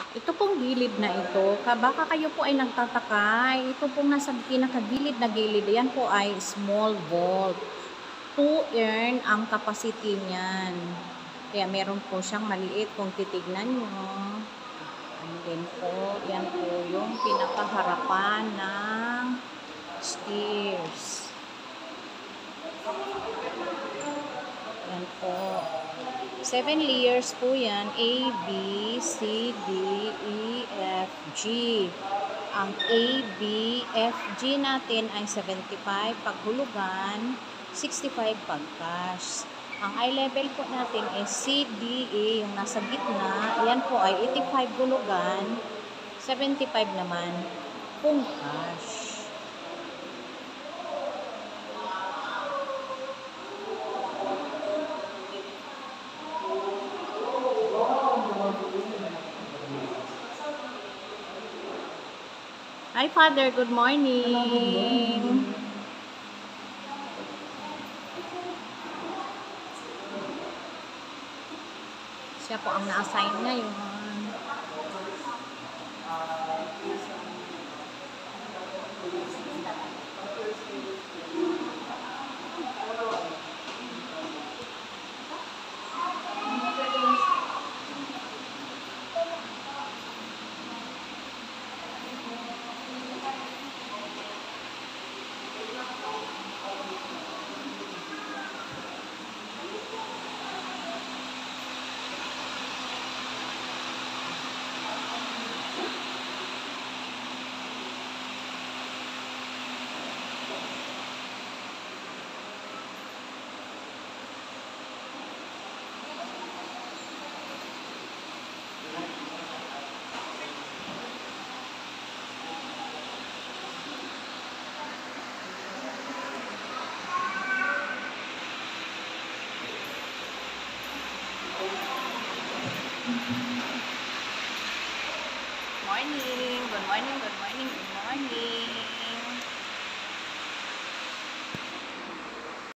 Ito pong gilid na ito, baka kayo po ay nagtataka, ito pong nasa pinakagilid na gilid, yan po ay small vault. 2 earn ang capacity niyan. Kaya meron po siyang maliit kung titignan nyo. And then po, yan po yung pinakaharapan ng stairs. Yan po. 7 layers po yan. A, B, C, D, E, F, G. Ang A, B, F, G natin ay 75 paghulugan, 65 pagcash. Ang eye level po natin is C, D, E, yung nasa gitna. Yan po ay 85 hulugan, 75 naman kung cash. Hi, Father. Good morning. Siya po ang na-assign ngayon. Morning.